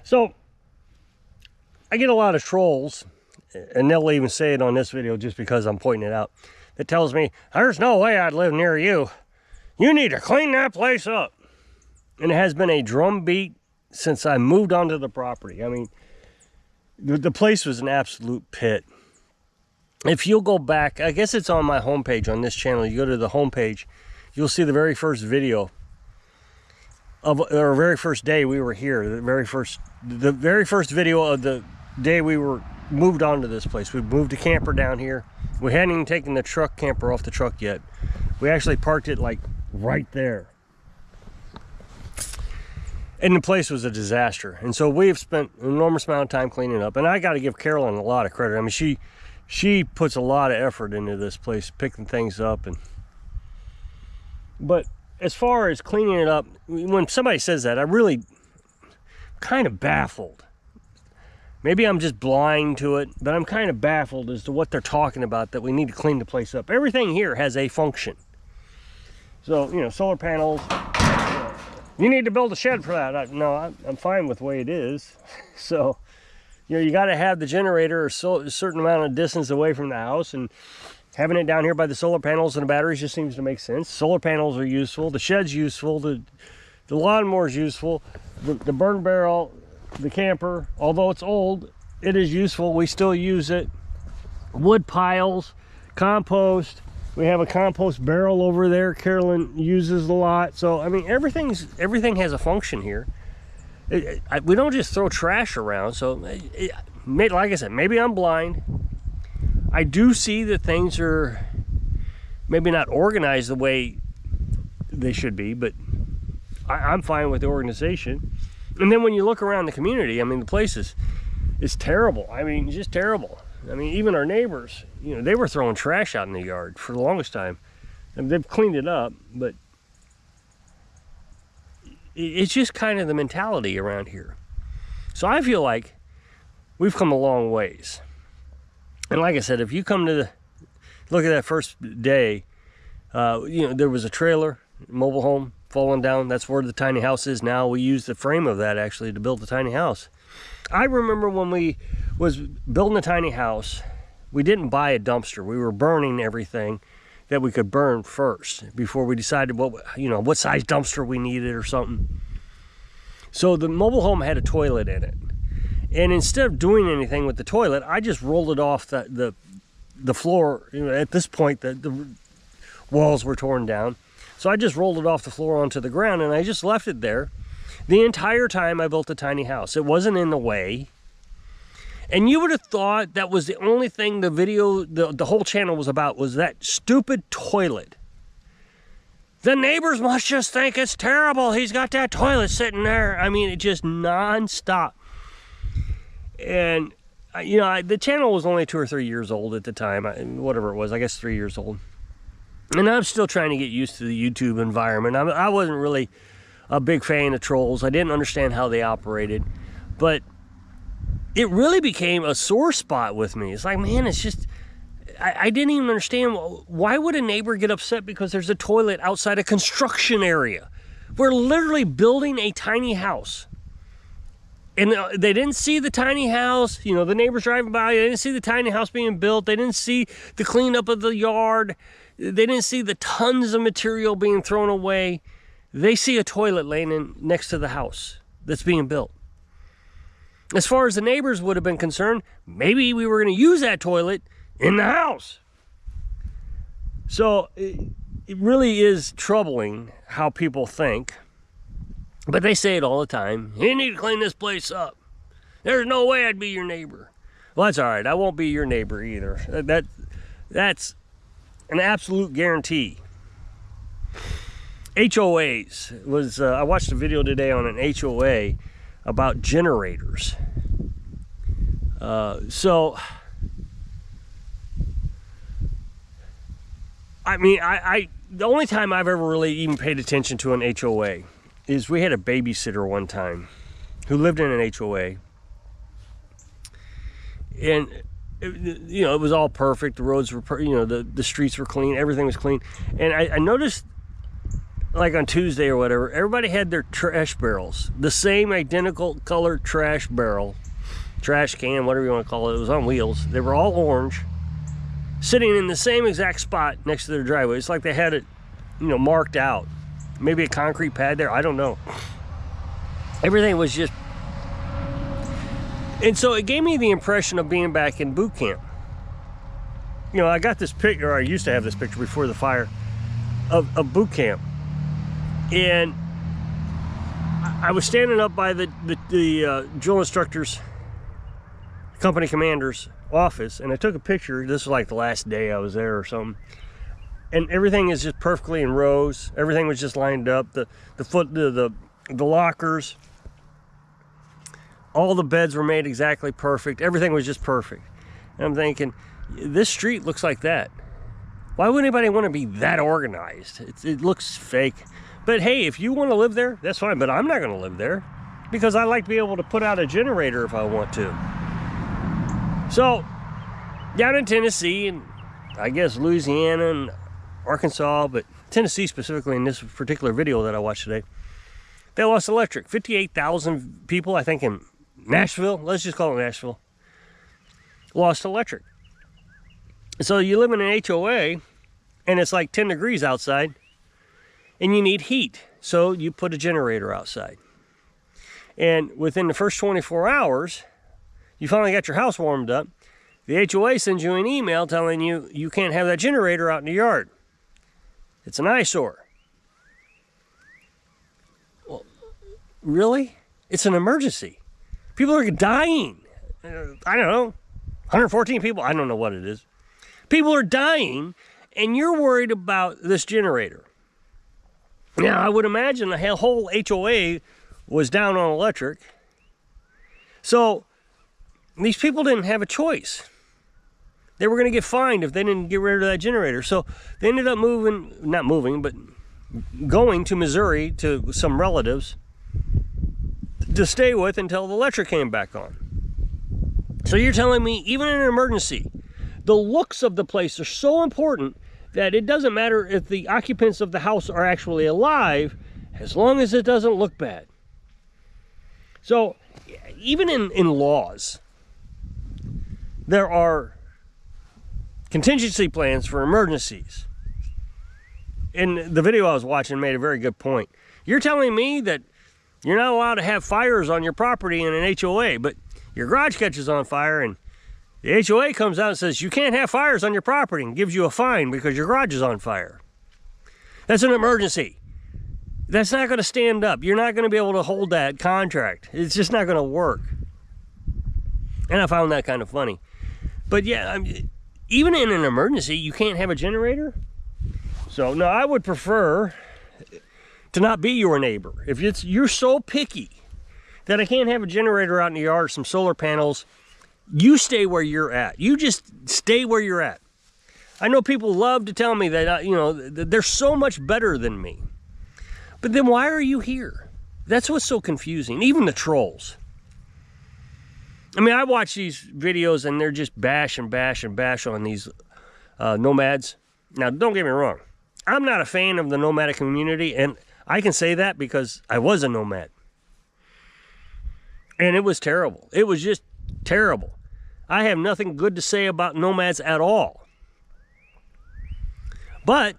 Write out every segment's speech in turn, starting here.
So I get a lot of trolls, and they'll even say it on this video just because I'm pointing it out, that tells me, there's no way I'd live near you. You need to clean that place up. And it has been a drumbeat since I moved onto the property. I mean, the place was an absolute pit. If you'll go back, I guess it's on my homepage on this channel. You go to the homepage, you'll see the very first video of our very first day we were here. The very first video of the day we were moved onto this place. We moved a camper down here. We hadn't even taken the truck camper off the truck yet. We actually parked it like right there. And the place was a disaster. And so we've spent an enormous amount of time cleaning up. And I got to give Carolyn a lot of credit. I mean, she puts a lot of effort into this place, picking things up. But as far as cleaning it up, when somebody says that, I really kind of baffled. Maybe I'm just blind to it, but I'm kind of baffled as to what they're talking about, that we need to clean the place up. Everything here has a function. So, you know, solar panels. You need to build a shed for that. No, I'm fine with the way it is. So, you know, you got to have the generator a certain amount of distance away from the house, and having it down here by the solar panels and the batteries just seems to make sense. Solar panels are useful. The shed's useful. The lawnmower's useful. The burn barrel, the camper, although it's old, it is useful. We still use it. Wood piles, compost. We have a compost barrel over there Carolyn uses a lot. So, I mean, everything has a function here. We don't just throw trash around. So, like I said, maybe I'm blind. I do see that things are maybe not organized the way they should be, but I'm fine with the organization. And then when you look around the community, I mean, the place is terrible. I mean, just terrible. I mean, even our neighbors, you know, they were throwing trash out in the yard for the longest time. And they've cleaned it up, but it's just kind of the mentality around here. So I feel like we've come a long ways. And like I said, if you come to look at that first day, you know, there was a trailer, mobile home, falling down. That's where the tiny house is now. We used the frame of that actually to build the tiny house. I remember when we was building a tiny house, we didn't buy a dumpster. We were burning everything that we could burn first before we decided what size dumpster we needed or something. So the mobile home had a toilet in it. And instead of doing anything with the toilet, I just rolled it off the floor. You know, at this point, the walls were torn down. So I just rolled it off the floor onto the ground, and I just left it there the entire time I built a tiny house. It wasn't in the way. And you would have thought that was the only thing the video, the whole channel was about, was that stupid toilet. The neighbors must just think it's terrible. He's got that toilet sitting there. I mean, it just nonstop. And, you know, the channel was only 2 or 3 years old at the time, whatever it was, I guess 3 years old. And I'm still trying to get used to the YouTube environment. I wasn't really a big fan of trolls. I didn't understand how they operated. But it really became a sore spot with me. It's like, man, it's just, I didn't even understand, why would a neighbor get upset because there's a toilet outside a construction area? We're literally building a tiny house. And they didn't see the tiny house. You know, the neighbors driving by, they didn't see the tiny house being built. They didn't see the cleanup of the yard. They didn't see the tons of material being thrown away. They see a toilet laying next to the house that's being built. As far as the neighbors would have been concerned, maybe we were going to use that toilet in the house. So it really is troubling how people think. But they say it all the time. You need to clean this place up. There's no way I'd be your neighbor. Well, that's all right. I won't be your neighbor either. That's an absolute guarantee. HOAs was, I watched a video today on an HOA about generators. So, I mean, the only time I've ever really even paid attention to an HOA is we had a babysitter one time who lived in an HOA. And, you know, it was all perfect. The roads were, you know, the streets were clean. Everything was clean. And I noticed like on Tuesday or whatever, everybody had their trash barrels, the same identical color trash barrel, trash can, whatever you want to call it. It was on wheels. They were all orange, sitting in the same exact spot next to their driveway. It's like they had it, you know, marked out. Maybe a concrete pad there, I don't know. Everything was just, and so it gave me the impression of being back in boot camp. You know, I got this picture, or I used to have this picture before the fire, of boot camp. And I was standing up by the drill instructor's, company commander's office, and I took a picture. This was like the last day I was there or something. And everything is just perfectly in rows. Everything was just lined up. The lockers, all the beds were made exactly perfect. Everything was just perfect. And I'm thinking, this street looks like that. Why would anybody want to be that organized? It looks fake. But hey, if you want to live there, that's fine. But I'm not going to live there because I like to be able to put out a generator if I want to. So down in Tennessee, and I guess Louisiana and Arkansas, but Tennessee specifically in this particular video that I watched today, they lost electric. 58,000 people, I think, in Nashville, let's just call it Nashville, lost electric. So you live in an HOA, and it's like 10 degrees outside, and you need heat. So you put a generator outside. And within the first 24 hours, you finally got your house warmed up. The HOA sends you an email telling you you can't have that generator out in the yard. It's an eyesore. Well, really? It's an emergency. People are dying. I don't know. 114 people. I don't know what it is. People are dying, and you're worried about this generator. Now, I would imagine the whole HOA was down on electric. So these people didn't have a choice. They were going to get fined if they didn't get rid of that generator. So they ended up going to Missouri to some relatives to stay with until the electric came back on. So you're telling me, even in an emergency, the looks of the place are so important that it doesn't matter if the occupants of the house are actually alive, as long as it doesn't look bad. So even in laws, there are contingency plans for emergencies. And the video I was watching made a very good point. You're telling me that you're not allowed to have fires on your property in an HOA, but your garage catches on fire and the HOA comes out and says you can't have fires on your property and gives you a fine because your garage is on fire. That's an emergency. That's not going to stand up. You're not going to be able to hold that contract. It's just not going to work. And I found that kind of funny. But yeah, even in an emergency, you can't have a generator. So no, I would prefer to not be your neighbor. If you're so picky that I can't have a generator out in the yard, some solar panels, you stay where you're at. You just stay where you're at. I know people love to tell me that, they're so much better than me. But then why are you here? That's what's so confusing. Even the trolls. I mean, I watch these videos and they're just bash and bash and bash on these nomads. Now, don't get me wrong. I'm not a fan of the nomadic community, and I can say that because I was a nomad. And it was terrible. It was just terrible. I have nothing good to say about nomads at all. But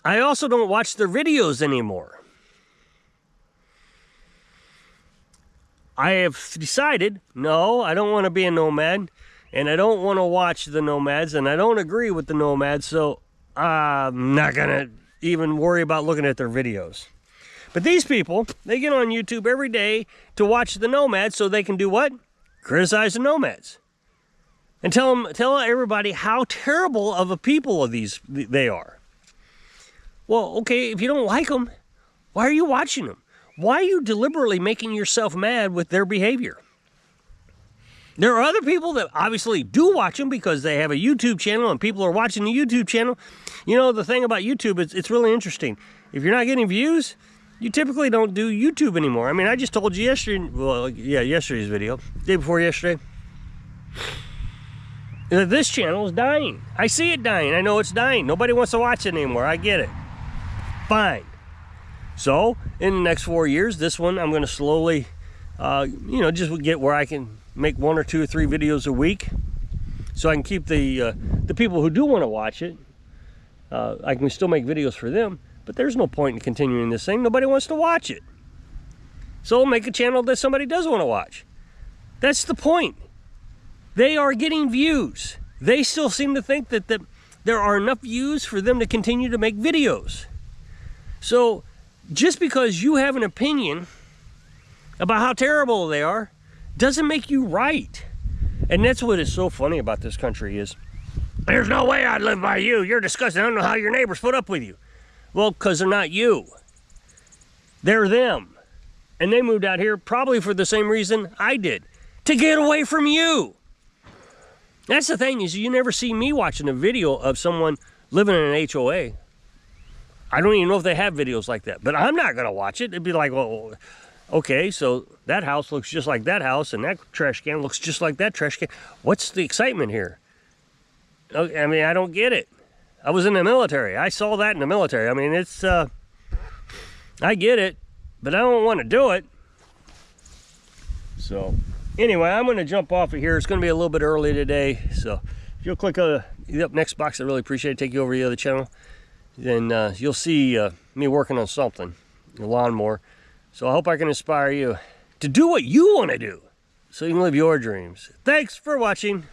I also don't watch their videos anymore. I have decided, no, I don't want to be a nomad, and I don't want to watch the nomads, and I don't agree with the nomads, so I'm not going to even worry about looking at their videos. But these people, they get on YouTube every day to watch the nomads so they can do what? Criticize the nomads. And tell everybody how terrible of a people they are. Well, okay, if you don't like them, why are you watching them? Why are you deliberately making yourself mad with their behavior? There are other people that obviously do watch them because they have a YouTube channel and people are watching the YouTube channel. You know, the thing about YouTube, it's really interesting. If you're not getting views, you typically don't do YouTube anymore. I mean, I just told you yesterday, yesterday's video, day before yesterday, that this channel is dying. I see it dying. I know it's dying. Nobody wants to watch it anymore. I get it. Fine. So in the next 4 years, this one I'm going to slowly, you know, just get where I can make 1 or 2 or 3 videos a week, so I can keep the people who do want to watch it. I can still make videos for them, but there's no point in continuing this thing. Nobody wants to watch it. So I'll make a channel that somebody does want to watch. That's the point. They are getting views. They still seem to think that there are enough views for them to continue to make videos. So just because you have an opinion about how terrible they are doesn't make you right. And that's what is so funny about this country is, there's no way I'd live by you. You're disgusting. I don't know how your neighbors put up with you. Well, because they're not you. They're them. And they moved out here probably for the same reason I did. To get away from you. That's the thing, is you never see me watching a video of someone living in an HOA. I don't even know if they have videos like that. But I'm not going to watch it. It'd be like, well, okay, so that house looks just like that house, and that trash can looks just like that trash can. What's the excitement here? I mean, I don't get it. I was in the military. I saw that in the military. I mean, it's, I get it, but I don't want to do it. So, anyway, I'm going to jump off of here. It's going to be a little bit early today, so if you'll click the up next box, I really appreciate it. Take you over to the other channel. Then you'll see me working on something, a lawnmower. So I hope I can inspire you to do what you want to do so you can live your dreams. Thanks for watching.